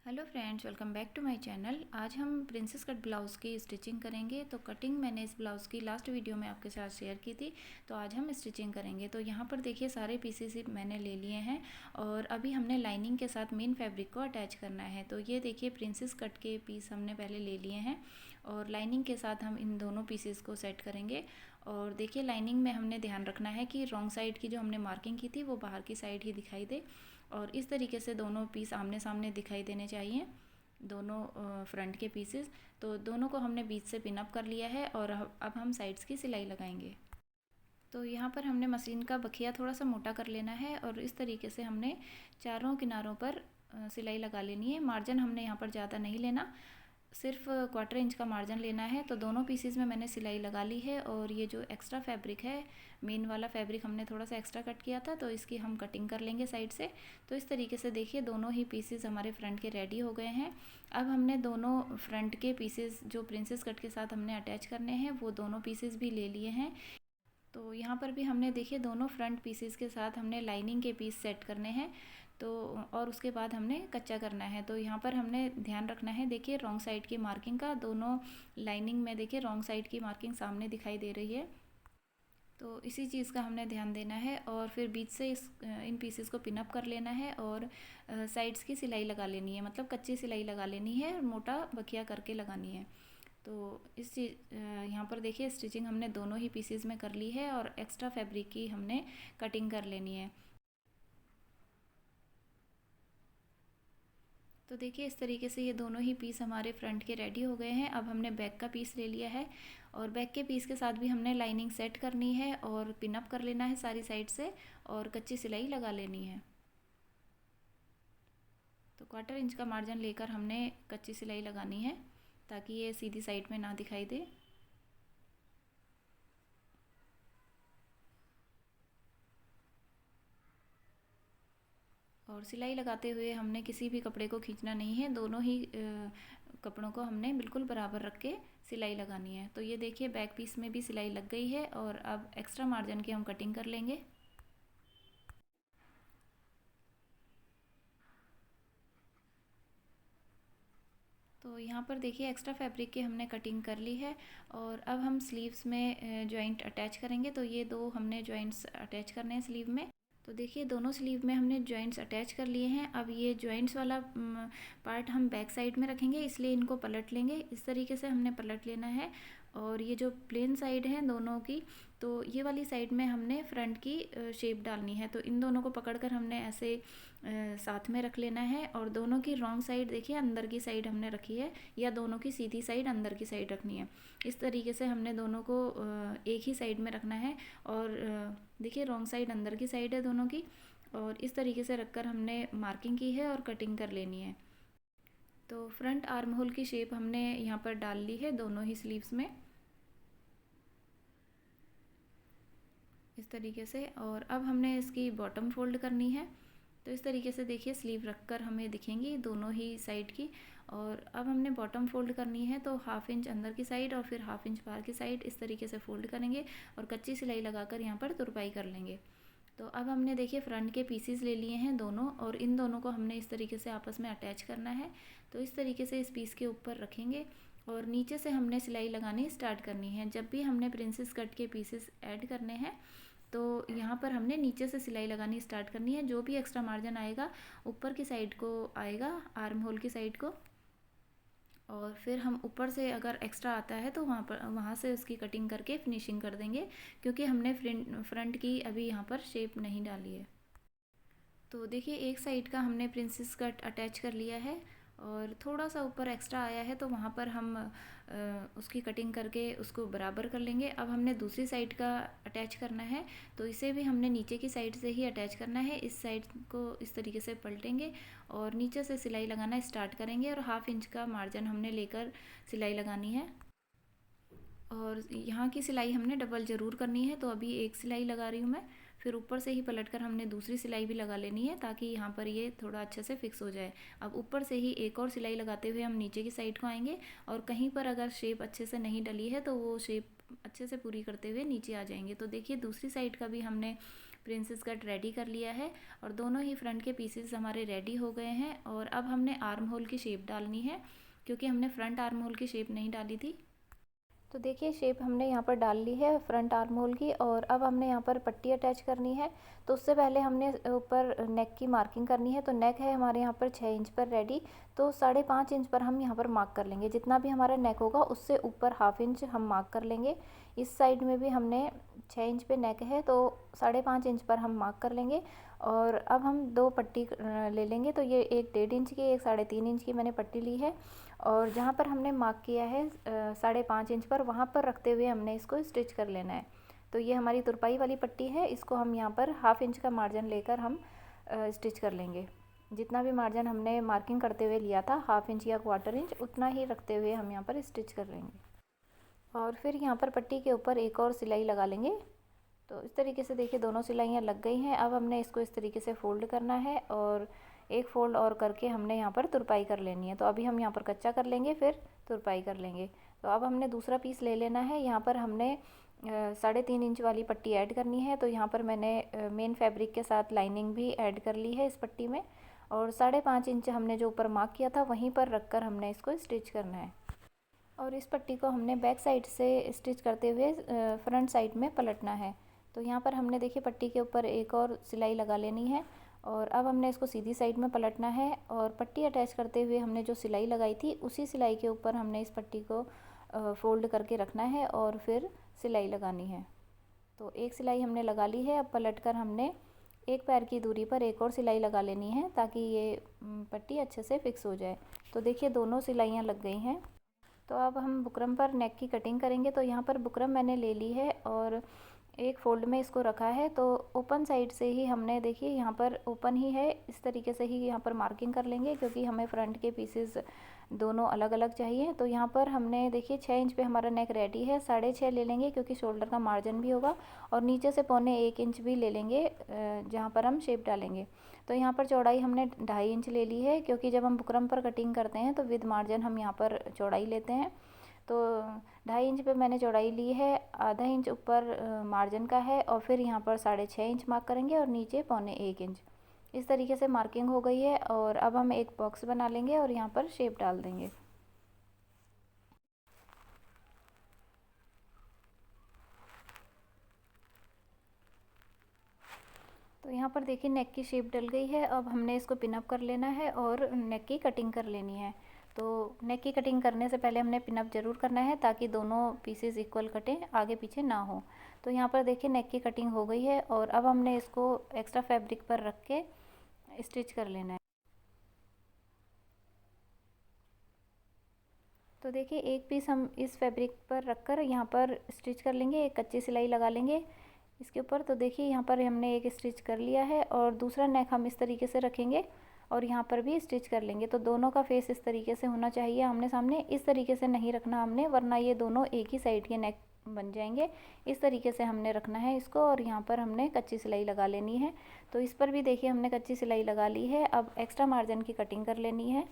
Hello friends, welcome back to my channel. आज हम princess cut blouse की stitching करेंगे। तो कटिंग मैंने इस ब्लाउज़ की लास्ट वीडियो में आपके साथ शेयर की थी, तो आज हम स्टिचिंग करेंगे। तो यहाँ पर देखिए सारे पीसेस मैंने ले लिए हैं और अभी हमने लाइनिंग के साथ मेन फैब्रिक को अटैच करना है। तो ये देखिए प्रिंसेस कट के पीस हमने पहले ले लिए हैं और लाइनिंग के साथ हम इन दोनों पीसेस को सेट करेंगे। और देखिए लाइनिंग में हमने ध्यान रखना है कि रॉन्ग साइड की जो हमने मार्किंग की थी वो बाहर की साइड ही दिखाई दे और इस तरीके से दोनों पीस आमने सामने दिखाई देने चाहिए, दोनों फ्रंट के पीसेस। तो दोनों को हमने बीच से पिन अप कर लिया है और अब हम साइड्स की सिलाई लगाएंगे। तो यहाँ पर हमने मशीन का बखिया थोड़ा सा मोटा कर लेना है और इस तरीके से हमने चारों किनारों पर सिलाई लगा लेनी है। मार्जिन हमने यहाँ पर ज़्यादा नहीं लेना, सिर्फ 1/4 इंच का मार्जिन लेना है। तो दोनों पीसेस में मैंने सिलाई लगा ली है और ये जो एक्स्ट्रा फैब्रिक है, मेन वाला फैब्रिक हमने थोड़ा सा एक्स्ट्रा कट किया था, तो इसकी हम कटिंग कर लेंगे साइड से। तो इस तरीके से देखिए दोनों ही पीसेस हमारे फ्रंट के रेडी हो गए हैं। अब हमने दोनों फ्रंट के पीसेस जो प्रिंसेस कट के साथ हमने अटैच करने हैं वो दोनों पीसेस भी ले लिए हैं। तो यहाँ पर भी हमने देखिए दोनों फ्रंट पीसेस के साथ हमने लाइनिंग के पीस सेट करने हैं। तो और उसके बाद हमने कच्चा करना है। तो यहाँ पर हमने ध्यान रखना है, देखिए रॉन्ग साइड की मार्किंग का, दोनों लाइनिंग में देखिए रॉन्ग साइड की मार्किंग सामने दिखाई दे रही है। तो इसी चीज़ का हमने ध्यान देना है और फिर बीच से इन पीसेस को पिन अप कर लेना है और साइड्स की सिलाई लगा लेनी है, मतलब कच्ची सिलाई लगा लेनी है और मोटा बखिया करके लगानी है। तो इस चीज़ यहाँ पर देखिए स्टिचिंग हमने दोनों ही पीसेस में कर ली है और एक्स्ट्रा फैब्रिक की हमने कटिंग कर लेनी है। तो देखिए इस तरीके से ये दोनों ही पीस हमारे फ्रंट के रेडी हो गए हैं। अब हमने बैक का पीस ले लिया है और बैक के पीस के साथ भी हमने लाइनिंग सेट करनी है और पिन अप कर लेना है सारी साइड से और कच्ची सिलाई लगा लेनी है। तो 1/4 इंच का मार्जिन लेकर हमने कच्ची सिलाई लगानी है ताकि ये सीधी साइड में ना दिखाई दे। और सिलाई लगाते हुए हमने किसी भी कपड़े को खींचना नहीं है, दोनों ही कपड़ों को हमने बिल्कुल बराबर रख के सिलाई लगानी है। तो ये देखिए बैक पीस में भी सिलाई लग गई है और अब एक्स्ट्रा मार्जिन की हम कटिंग कर लेंगे। तो यहाँ पर देखिए एक्स्ट्रा फैब्रिक की हमने कटिंग कर ली है और अब हम स्लीव्स में जॉइंट अटैच करेंगे। तो ये दो हमने जॉइंट्स अटैच करने हैं स्लीव में। तो देखिए दोनों स्लीव में हमने जॉइंट्स अटैच कर लिए हैं। अब ये जॉइंट्स वाला पार्ट हम बैक साइड में रखेंगे, इसलिए इनको पलट लेंगे। इस तरीके से हमने पलट लेना है और ये जो प्लेन साइड है दोनों की, तो ये वाली साइड में हमने फ्रंट की शेप डालनी है। तो इन दोनों को पकड़कर हमने ऐसे साथ में रख लेना है और दोनों की रॉन्ग साइड देखिए अंदर की साइड हमने रखी है या दोनों की सीधी साइड अंदर की साइड रखनी है। इस तरीके से हमने दोनों को एक ही साइड में रखना है और देखिए रॉन्ग साइड अंदर की साइड है दोनों की और इस तरीके से रखकर हमने मार्किंग की है और कटिंग कर लेनी है। तो फ्रंट आर्म होल की शेप हमने यहाँ पर डाल ली है दोनों ही स्लीव्स में इस तरीके से। और अब हमने इसकी बॉटम फोल्ड करनी है। तो इस तरीके से देखिए स्लीव रखकर हमें दिखेंगी दोनों ही साइड की। और अब हमने बॉटम फोल्ड करनी है, तो 1/2 इंच अंदर की साइड और फिर 1/2 इंच बाहर की साइड इस तरीके से फोल्ड करेंगे और कच्ची सिलाई लगाकर यहाँ पर तुरपाई कर लेंगे। तो अब हमने देखिए फ्रंट के पीसीज ले लिए हैं दोनों और इन दोनों को हमने इस तरीके से आपस में अटैच करना है। तो इस तरीके से इस पीस के ऊपर रखेंगे और नीचे से हमने सिलाई लगानी स्टार्ट करनी है। जब भी हमने प्रिंसेस कट के पीसेस ऐड करने हैं तो यहाँ पर हमने नीचे से सिलाई लगानी स्टार्ट करनी है। जो भी एक्स्ट्रा मार्जिन आएगा ऊपर की साइड को आएगा, आर्म होल की साइड को। और फिर हम ऊपर से अगर एक्स्ट्रा आता है तो वहाँ से उसकी कटिंग करके फिनिशिंग कर देंगे, क्योंकि हमने फ्रंट की अभी यहाँ पर शेप नहीं डाली है। तो देखिए एक साइड का हमने प्रिंसेस कट अटैच कर लिया है और थोड़ा सा ऊपर एक्स्ट्रा आया है तो वहाँ पर हम उसकी कटिंग करके उसको बराबर कर लेंगे। अब हमने दूसरी साइड का अटैच करना है, तो इसे भी हमने नीचे की साइड से ही अटैच करना है। इस साइड को इस तरीके से पलटेंगे और नीचे से सिलाई लगाना स्टार्ट करेंगे और 1/2 इंच का मार्जिन हमने लेकर सिलाई लगानी है। और यहाँ की सिलाई हमने डबल ज़रूर करनी है, तो अभी एक सिलाई लगा रही हूँ मैं, फिर ऊपर से ही पलटकर हमने दूसरी सिलाई भी लगा लेनी है ताकि यहाँ पर ये थोड़ा अच्छे से फिक्स हो जाए। अब ऊपर से ही एक और सिलाई लगाते हुए हम नीचे की साइड को आएंगे और कहीं पर अगर शेप अच्छे से नहीं डली है तो वो शेप अच्छे से पूरी करते हुए नीचे आ जाएंगे। तो देखिए दूसरी साइड का भी हमने प्रिंसेस कट रेडी कर लिया है और दोनों ही फ्रंट के पीसेस हमारे रेडी हो गए हैं। और अब हमने आर्म होल की शेप डालनी है, क्योंकि हमने फ्रंट आर्म होल की शेप नहीं डाली थी। तो देखिए शेप हमने यहाँ पर डाल ली है फ्रंट आर्म होल की, और अब हमने यहाँ पर पट्टी अटैच करनी है। तो उससे पहले हमने ऊपर नेक की मार्किंग करनी है। तो नेक है हमारे यहाँ पर 6 इंच पर रेडी, तो 5.5 इंच पर हम यहाँ पर मार्क कर लेंगे। जितना भी हमारा नेक होगा उससे ऊपर 1/2 इंच हम मार्क कर लेंगे। इस साइड में भी हमने 6 इंच पे नेक है, तो 5.5 इंच पर हम मार्क कर लेंगे। और अब हम 2 पट्टी ले लेंगे। तो ये एक 1.5 इंच की, एक 3.5 इंच की मैंने पट्टी ली है, और जहाँ पर हमने मार्क किया है 5.5 इंच पर, वहाँ पर रखते हुए हमने इसको स्टिच कर लेना है। तो ये हमारी तुरपाई वाली पट्टी है, इसको हम यहाँ पर 1/2 इंच का मार्जिन लेकर हम स्टिच कर लेंगे। जितना भी मार्जिन हमने मार्किंग करते हुए लिया था 1/2 इंच या 1/4 इंच, उतना ही रखते हुए हम यहाँ पर स्टिच कर लेंगे। और फिर यहाँ पर पट्टी के ऊपर एक और सिलाई लगा लेंगे। तो इस तरीके से देखिए दोनों सिलाइयाँ लग गई हैं। अब हमने इसको इस तरीके से फ़ोल्ड करना है, और एक फ़ोल्ड और करके हमने यहाँ पर तुरपाई कर लेनी है। तो अभी हम यहाँ पर कच्चा कर लेंगे, फिर तुरपाई कर लेंगे। तो अब हमने दूसरा पीस ले लेना है। यहाँ पर हमने 3.5 इंच वाली पट्टी ऐड करनी है। तो यहाँ पर मैंने मेन फैब्रिक के साथ लाइनिंग भी ऐड कर ली है इस पट्टी में, और 5.5 इंच हमने जो ऊपर मार्क किया था वहीं पर रख कर हमने इसको स्टिच करना है। और इस पट्टी को हमने बैक साइड से स्टिच करते हुए फ्रंट साइड में पलटना है। तो यहाँ पर हमने देखिए पट्टी के ऊपर एक और सिलाई लगा लेनी है, और अब हमने इसको सीधी साइड में पलटना है। और पट्टी अटैच करते हुए हमने जो सिलाई लगाई थी उसी सिलाई के ऊपर हमने इस पट्टी को फोल्ड करके रखना है, और फिर सिलाई लगानी है। तो एक सिलाई हमने लगा ली है। अब पलट कर हमने एक पैर की दूरी पर एक और सिलाई लगा लेनी है, ताकि ये पट्टी अच्छे से फिक्स हो जाए। तो देखिए दोनों सिलाइयाँ लग गई हैं। तो अब हम बुकरम पर नेक की कटिंग करेंगे। तो यहाँ पर बुकरम मैंने ले ली है और एक फ़ोल्ड में इसको रखा है। तो ओपन साइड से ही हमने देखिए यहाँ पर ओपन ही है, इस तरीके से ही यहाँ पर मार्किंग कर लेंगे, क्योंकि हमें फ्रंट के पीसेस दोनों अलग अलग चाहिए। तो यहाँ पर हमने देखिए 6 इंच पे हमारा नेक रेडी है, 6.5 ले लेंगे क्योंकि शोल्डर का मार्जिन भी होगा, और नीचे से 1.25 इंच भी ले लेंगे जहाँ पर हम शेप डालेंगे। तो यहाँ पर चौड़ाई हमने 2.5 इंच ले ली है, क्योंकि जब हम बुकरम पर कटिंग करते हैं तो विद मार्जिन हम यहाँ पर चौड़ाई लेते हैं। तो 2.5 इंच पे मैंने चौड़ाई ली है, आधा इंच ऊपर मार्जिन का है, और फिर यहाँ पर 6.5 इंच मार्क करेंगे और नीचे 1.25 इंच। इस तरीके से मार्किंग हो गई है। और अब हम एक बॉक्स बना लेंगे और यहाँ पर शेप डाल देंगे। तो यहाँ पर देखिए नेक की शेप डल गई है। अब हमने इसको पिनअप कर लेना है और नेक की कटिंग कर लेनी है। तो नेक की कटिंग करने से पहले हमने पिनअप ज़रूर करना है, ताकि दोनों पीसेस इक्वल कटें, आगे पीछे ना हो। तो यहाँ पर देखिए नेक की कटिंग हो गई है, और अब हमने इसको एक्स्ट्रा फैब्रिक पर रख के स्टिच कर लेना है। तो देखिए एक पीस हम इस फैब्रिक पर रखकर यहाँ पर स्टिच कर लेंगे, एक कच्ची सिलाई लगा लेंगे इसके ऊपर। तो देखिए यहाँ पर हमने एक स्टिच कर लिया है, और दूसरा नेक हम इस तरीके से रखेंगे और यहाँ पर भी स्टिच कर लेंगे। तो दोनों का फेस इस तरीके से होना चाहिए आमने सामने। इस तरीके से नहीं रखना हमने, वरना ये दोनों एक ही साइड के नेक बन जाएंगे। इस तरीके से हमने रखना है इसको, और यहाँ पर हमने कच्ची सिलाई लगा लेनी है। तो इस पर भी देखिए हमने कच्ची सिलाई लगा ली है। अब एक्स्ट्रा मार्जिन की कटिंग कर लेनी है।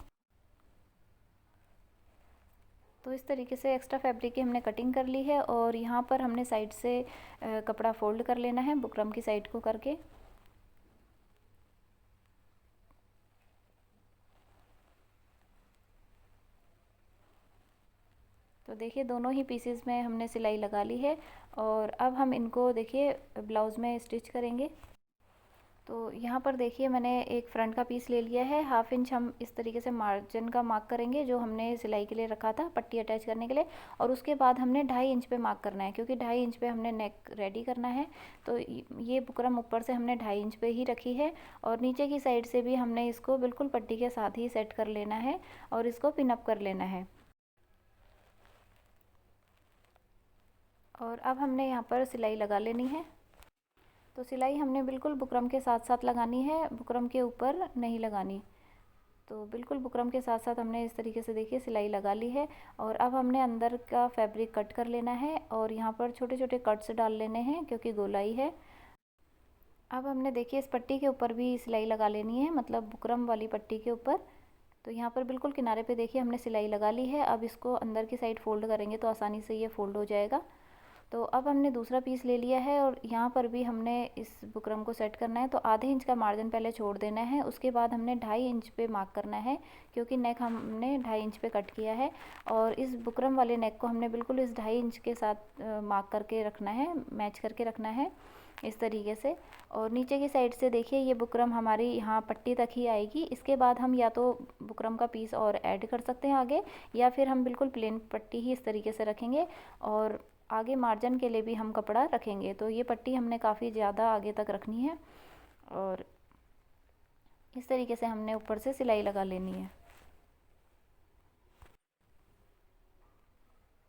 तो इस तरीके से एक्स्ट्रा फैब्रिक की हमने कटिंग कर ली है, और यहाँ पर हमने साइड से कपड़ा फोल्ड कर लेना है बुकरम की साइड को करके। तो देखिए दोनों ही पीसेस में हमने सिलाई लगा ली है, और अब हम इनको देखिए ब्लाउज़ में स्टिच करेंगे। तो यहाँ पर देखिए मैंने एक फ्रंट का पीस ले लिया है। 1/2 इंच हम इस तरीके से मार्जिन का मार्क करेंगे, जो हमने सिलाई के लिए रखा था पट्टी अटैच करने के लिए। और उसके बाद हमने 2.5 इंच पे मार्क करना है, क्योंकि 2.5 इंच पे हमने नेक रेडी करना है। तो ये बुकरम ऊपर से हमने 2.5 इंच पे ही रखी है, और नीचे की साइड से भी हमने इसको बिल्कुल पट्टी के साथ ही सेट कर लेना है, और इसको पिनअप कर लेना है। और अब हमने यहाँ पर सिलाई लगा लेनी है। तो सिलाई हमने बिल्कुल बुकरम के साथ साथ लगानी है, बुकरम के ऊपर नहीं लगानी। तो बिल्कुल बुकरम के साथ साथ हमने इस तरीके से देखिए सिलाई लगा ली है। और अब हमने अंदर का फैब्रिक कट कर लेना है, और यहाँ पर छोटे छोटे कट्स डाल लेने हैं, क्योंकि गोलाई है। अब हमने देखिए इस पट्टी के ऊपर भी सिलाई लगा लेनी है, मतलब बुकरम वाली पट्टी के ऊपर। तो यहाँ पर बिल्कुल किनारे पे देखिए हमने सिलाई लगा ली है। अब इसको अंदर की साइड फोल्ड करेंगे तो आसानी से ये फोल्ड हो जाएगा। तो अब हमने दूसरा पीस ले लिया है और यहाँ पर भी हमने इस बुकरम को सेट करना है। तो आधे इंच का मार्जिन पहले छोड़ देना है, उसके बाद हमने 2.5 इंच पे मार्क करना है, क्योंकि नेक हमने 2.5 इंच पे कट किया है। और इस बुकरम वाले नेक को हमने बिल्कुल इस 2.5 इंच के साथ मार्क करके रखना है, मैच करके रखना है इस तरीके से। और नीचे की साइड से देखिए ये बुकरम हमारी यहाँ पट्टी तक ही आएगी। इसके बाद हम या तो बुकरम का पीस और ऐड कर सकते हैं आगे, या फिर हम बिल्कुल प्लेन पट्टी ही इस तरीके से रखेंगे और आगे मार्जिन के लिए भी हम कपड़ा रखेंगे। तो ये पट्टी हमने काफ़ी ज़्यादा आगे तक रखनी है और इस तरीके से हमने ऊपर से सिलाई लगा लेनी है।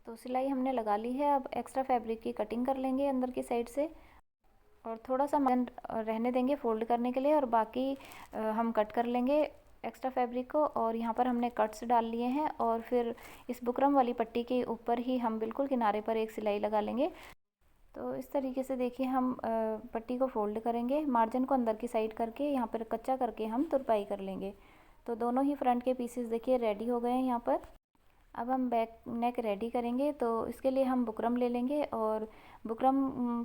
तो सिलाई हमने लगा ली है। अब एक्स्ट्रा फैब्रिक की कटिंग कर लेंगे अंदर की साइड से और थोड़ा सा मार्जिन रहने देंगे फोल्ड करने के लिए, और बाकी हम कट कर लेंगे एक्स्ट्रा फैब्रिक को। और यहाँ पर हमने कट्स डाल लिए हैं और फिर इस बुकरम वाली पट्टी के ऊपर ही हम बिल्कुल किनारे पर एक सिलाई लगा लेंगे। तो इस तरीके से देखिए हम पट्टी को फोल्ड करेंगे, मार्जिन को अंदर की साइड करके यहाँ पर कच्चा करके हम तुरपाई कर लेंगे। तो दोनों ही फ्रंट के पीसेस देखिए रेडी हो गए हैं यहाँ पर। अब हम बैक नेक रेडी करेंगे, तो इसके लिए हम बुकरम ले लेंगे और बुकरम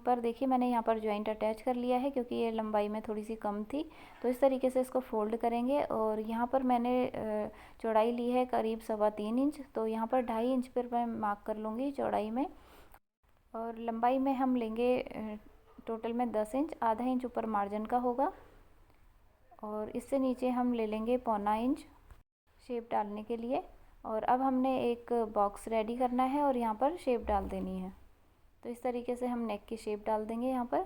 पर देखिए मैंने यहाँ पर जॉइंट अटैच कर लिया है, क्योंकि ये लंबाई में थोड़ी सी कम थी। तो इस तरीके से इसको फोल्ड करेंगे और यहाँ पर मैंने चौड़ाई ली है करीब 3.25 इंच। तो यहाँ पर 2.5 इंच पर मैं मार्क कर लूँगी चौड़ाई में, और लंबाई में हम लेंगे टोटल में 10 इंच। आधा इंच ऊपर मार्जिन का होगा और इससे नीचे हम ले लेंगे 1.25 इंच शेप डालने के लिए। और अब हमने एक बॉक्स रेडी करना है और यहाँ पर शेप डाल देनी है। तो इस तरीके से हम नेक की शेप डाल देंगे यहाँ पर।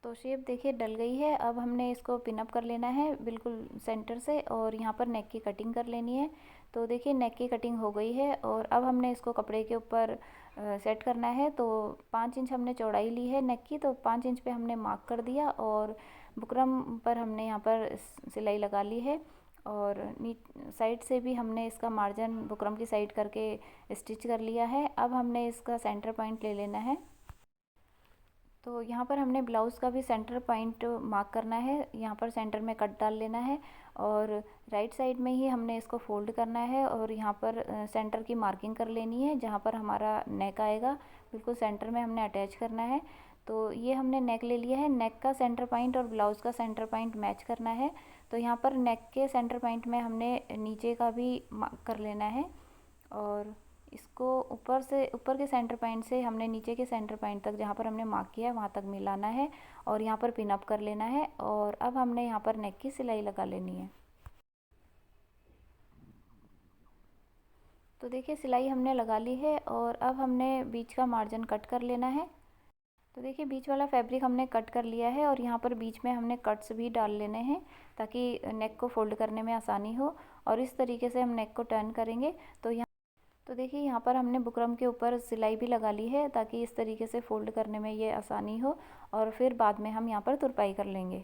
तो शेप देखिए डल गई है। अब हमने इसको पिन अप कर लेना है बिल्कुल सेंटर से और यहाँ पर नेक की कटिंग कर लेनी है। तो देखिए नेक की कटिंग हो गई है और अब हमने इसको कपड़े के ऊपर सेट करना है। तो 5 इंच हमने चौड़ाई ली है नेक की, तो 5 इंच पे हमने मार्क कर दिया और बुकरम पर हमने यहाँ पर सिलाई लगा ली है। और साइड से भी हमने इसका मार्जिन बुकरम की साइड करके स्टिच कर लिया है। अब हमने इसका सेंटर पॉइंट ले लेना है। तो यहाँ पर हमने ब्लाउज़ का भी सेंटर पॉइंट मार्क करना है, यहाँ पर सेंटर में कट डाल लेना है और राइट साइड में ही हमने इसको फोल्ड करना है और यहाँ पर सेंटर की मार्किंग कर लेनी है, जहाँ पर हमारा नेक आएगा बिल्कुल सेंटर में हमने अटैच करना है। तो ये हमने नेक ले लिया है, नेक का सेंटर पॉइंट और ब्लाउज़ का सेंटर पॉइंट मैच करना है। तो यहाँ पर नेक के सेंटर पॉइंट में हमने नीचे का भी मार्क कर लेना है और इसको ऊपर के सेंटर पॉइंट से हमने नीचे के सेंटर पॉइंट तक जहाँ पर हमने मार्क किया है वहाँ तक मिलाना है और यहाँ पर पिन अप कर लेना है। और अब हमने यहाँ पर नेक की सिलाई लगा लेनी है। तो देखिए सिलाई हमने लगा ली है और अब हमने बीच का मार्जिन कट कर लेना है। तो देखिए बीच वाला फैब्रिक हमने कट कर लिया है और यहाँ पर बीच में हमने कट्स भी डाल लेने हैं ताकि नेक को फोल्ड करने में आसानी हो। और इस तरीके से हम नेक को टर्न करेंगे। तो देखिए यहाँ पर हमने बुकरम के ऊपर सिलाई भी लगा ली है ताकि इस तरीके से फोल्ड करने में ये आसानी हो और फिर बाद में हम यहाँ पर तुरपाई कर लेंगे।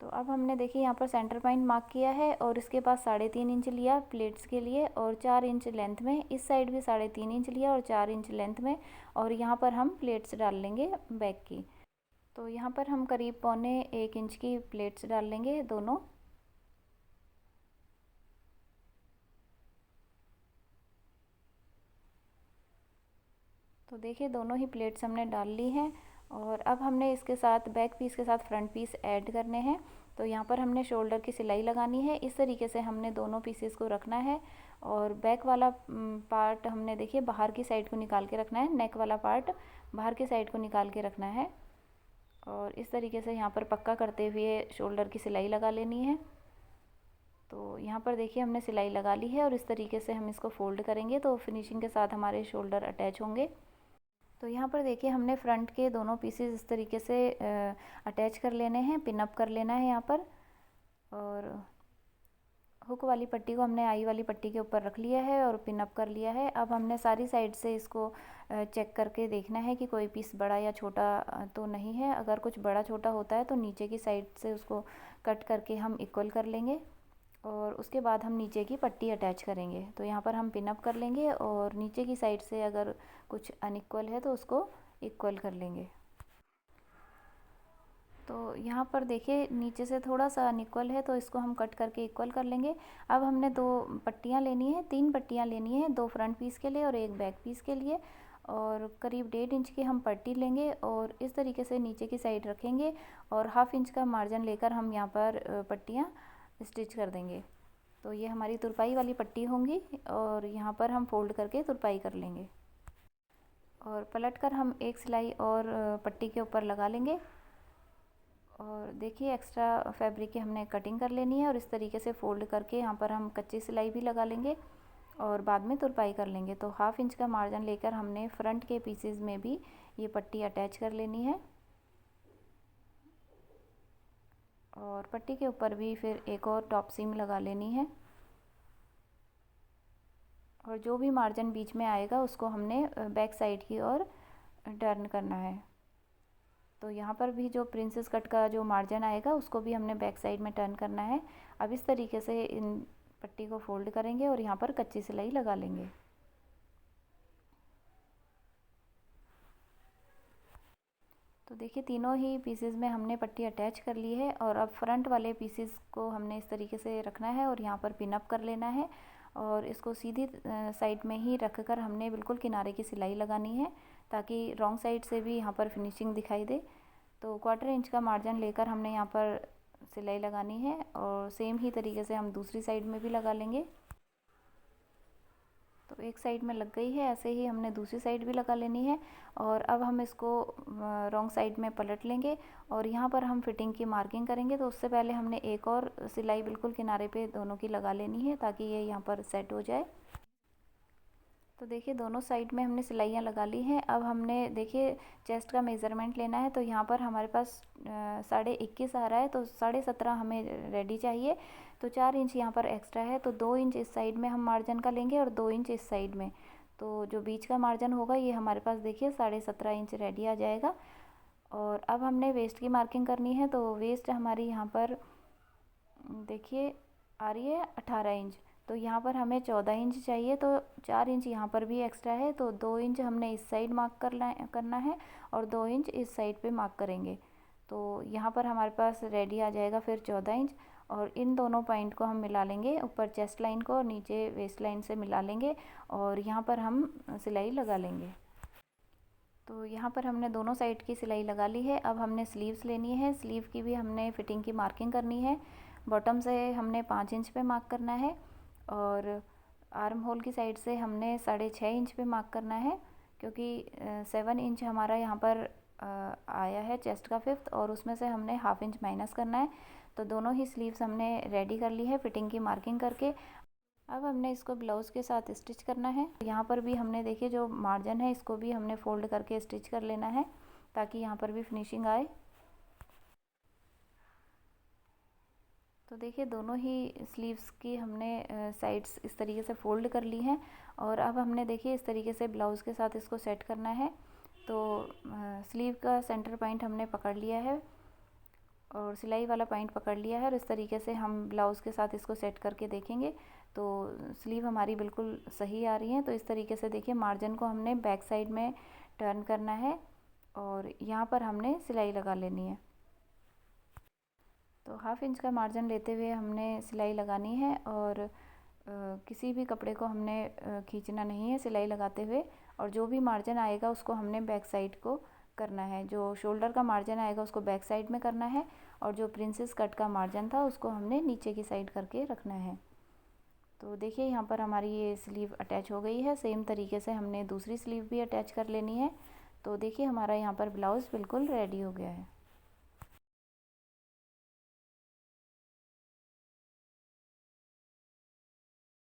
तो अब हमने देखिए यहाँ पर सेंटर पॉइंट मार्क किया है और इसके पास 3.5 इंच लिया प्लेट्स के लिए और 4 इंच लेंथ में, इस साइड भी 3.5 इंच लिया और 4 इंच लेंथ में, और यहाँ पर हम प्लेट्स डाल लेंगे बैक की। तो यहाँ पर हम करीब 1.25 इंच की प्लेट्स डाल लेंगे दोनों। तो देखिए दोनों ही प्लेट्स हमने डाल ली हैं और अब हमने इसके साथ बैक पीस के साथ फ्रंट पीस ऐड करने हैं। तो यहाँ पर हमने शोल्डर की सिलाई लगानी है, इस तरीके से हमने दोनों पीसेस को रखना है। और बैक वाला पार्ट हमने देखिए बाहर की साइड को निकाल के रखना है, नेक वाला पार्ट बाहर की साइड को निकाल के रखना है और इस तरीके से यहाँ पर पक्का करते हुए शोल्डर की सिलाई लगा लेनी है। तो यहाँ पर देखिए हमने सिलाई लगा ली है और इस तरीके से हम इसको फोल्ड करेंगे तो फिनिशिंग के साथ हमारे शोल्डर अटैच होंगे। तो यहाँ पर देखिए हमने फ्रंट के दोनों पीसेस इस तरीके से अटैच कर लेने हैं, पिन अप कर लेना है यहाँ पर। और हुक वाली पट्टी को हमने आई वाली पट्टी के ऊपर रख लिया है और पिन अप कर लिया है। अब हमने सारी साइड से इसको चेक करके देखना है कि कोई पीस बड़ा या छोटा तो नहीं है। अगर कुछ बड़ा छोटा होता है तो नीचे की साइड से उसको कट करके हम इक्वल कर लेंगे और उसके बाद हम नीचे की पट्टी अटैच करेंगे। तो यहाँ पर हम पिन अप कर लेंगे और नीचे की साइड से अगर कुछ अनइक्वल है तो उसको इक्वल कर लेंगे। तो यहाँ पर देखिए नीचे से थोड़ा सा अनइक्वल है तो इसको हम कट करके इक्वल कर लेंगे। अब हमने 2 पट्टियाँ लेनी है, 3 पट्टियाँ लेनी है, 2 फ्रंट पीस के लिए और 1 बैक पीस के लिए। और करीब 1.5 इंच की हम पट्टी लेंगे और इस तरीके से नीचे की साइड रखेंगे और 1/2 इंच का मार्जिन लेकर हम यहाँ पर पट्टियाँ स्टिच कर देंगे। तो ये हमारी तुरपाई वाली पट्टी होंगी और यहाँ पर हम फोल्ड करके तुरपाई कर लेंगे और पलट कर हम एक सिलाई और पट्टी के ऊपर लगा लेंगे। और देखिए एक्स्ट्रा फैब्रिक की हमने कटिंग कर लेनी है और इस तरीके से फोल्ड करके यहाँ पर हम कच्ची सिलाई भी लगा लेंगे और बाद में तुरपाई कर लेंगे। तो 1/2 इंच का मार्जिन लेकर हमने फ्रंट के पीसेस में भी ये पट्टी अटैच कर लेनी है और पट्टी के ऊपर भी फिर एक और टॉप सीम लगा लेनी है और जो भी मार्जिन बीच में आएगा उसको हमने बैक साइड की ओर टर्न करना है। तो यहाँ पर भी जो प्रिंसेस कट का जो मार्जिन आएगा उसको भी हमने बैक साइड में टर्न करना है। अब इस तरीके से इन पट्टी को फोल्ड करेंगे और यहाँ पर कच्ची सिलाई लगा लेंगे। तो देखिए तीनों ही पीसेस में हमने पट्टी अटैच कर ली है और अब फ्रंट वाले पीसेस को हमने इस तरीके से रखना है और यहाँ पर पिन अप कर लेना है और इसको सीधी साइड में ही रख कर हमने बिल्कुल किनारे की सिलाई लगानी है ताकि रॉन्ग साइड से भी यहाँ पर फिनिशिंग दिखाई दे। तो 1/4 इंच का मार्जिन लेकर हमने यहाँ पर सिलाई लगानी है और सेम ही तरीके से हम दूसरी साइड में भी लगा लेंगे। तो एक साइड में लग गई है, ऐसे ही हमने दूसरी साइड भी लगा लेनी है और अब हम इसको रॉन्ग साइड में पलट लेंगे और यहाँ पर हम फिटिंग की मार्किंग करेंगे। तो उससे पहले हमने एक और सिलाई बिल्कुल किनारे पे दोनों की लगा लेनी है ताकि ये यहाँ पर सेट हो जाए। तो देखिए दोनों साइड में हमने सिलाइयाँ लगा ली हैं। अब हमने देखिए चेस्ट का मेज़रमेंट लेना है। तो यहाँ पर हमारे पास 21.5 आ रहा है, तो 17.5 हमें रेडी चाहिए। तो 4 इंच यहाँ पर एक्स्ट्रा है, तो 2 इंच इस साइड में हम मार्जिन का लेंगे और 2 इंच इस साइड में। तो जो बीच का मार्जिन होगा ये हमारे पास देखिए 17.5 इंच रेडी आ जाएगा। और अब हमने वेस्ट की मार्किंग करनी है। तो वेस्ट हमारी यहाँ पर देखिए आ रही है 18 इंच। तो यहाँ पर हमें 14 इंच चाहिए, तो 4 इंच यहाँ पर भी एक्स्ट्रा है। तो 2 इंच हमने इस साइड मार्क करना है और 2 इंच इस साइड पे मार्क करेंगे। तो यहाँ पर हमारे पास रेडी आ जाएगा फिर 14 इंच। और इन दोनों पॉइंट को हम मिला लेंगे, ऊपर चेस्ट लाइन को और नीचे वेस्ट लाइन से मिला लेंगे और यहाँ पर हम सिलाई लगा लेंगे। तो यहाँ पर हमने दोनों साइड की सिलाई लगा ली है। अब हमने स्लीव्स लेनी है, स्लीव की भी हमने फिटिंग की मार्किंग करनी है। बॉटम से हमने 5 इंच पे मार्क करना है और आर्म होल की साइड से हमने 6.5 इंच पे मार्क करना है, क्योंकि 7 इंच हमारा यहाँ पर आया है चेस्ट का 5th और उसमें से हमने 1/2 इंच माइनस करना है। तो दोनों ही स्लीव्स हमने रेडी कर ली है फिटिंग की मार्किंग करके। अब हमने इसको ब्लाउज़ के साथ स्टिच करना है। यहाँ पर भी हमने देखिए जो मार्जिन है इसको भी हमने फोल्ड करके स्टिच कर लेना है ताकि यहाँ पर भी फिनिशिंग आए। तो देखिए दोनों ही स्लीव्स की हमने साइड्स इस तरीके से फ़ोल्ड कर ली हैं और अब हमने देखिए इस तरीके से ब्लाउज़ के साथ इसको सेट करना है। तो स्लीव का सेंटर पॉइंट हमने पकड़ लिया है और सिलाई वाला पॉइंट पकड़ लिया है और इस तरीके से हम ब्लाउज़ के साथ इसको सेट करके देखेंगे तो स्लीव हमारी बिल्कुल सही आ रही है। तो इस तरीके से देखिए मार्जिन को हमने बैक साइड में टर्न करना है और यहाँ पर हमने सिलाई लगा लेनी है। तो 1/2 इंच का मार्जिन लेते हुए हमने सिलाई लगानी है और किसी भी कपड़े को हमने खींचना नहीं है सिलाई लगाते हुए। और जो भी मार्जिन आएगा उसको हमने बैक साइड को करना है। जो शोल्डर का मार्जिन आएगा उसको बैक साइड में करना है और जो प्रिंसेस कट का मार्जिन था उसको हमने नीचे की साइड करके रखना है। तो देखिए यहाँ पर हमारी ये स्लीव अटैच हो गई है। सेम तरीके से हमने दूसरी स्लीव भी अटैच कर लेनी है। तो देखिए हमारा यहाँ पर ब्लाउज़ बिल्कुल रेडी हो गया है।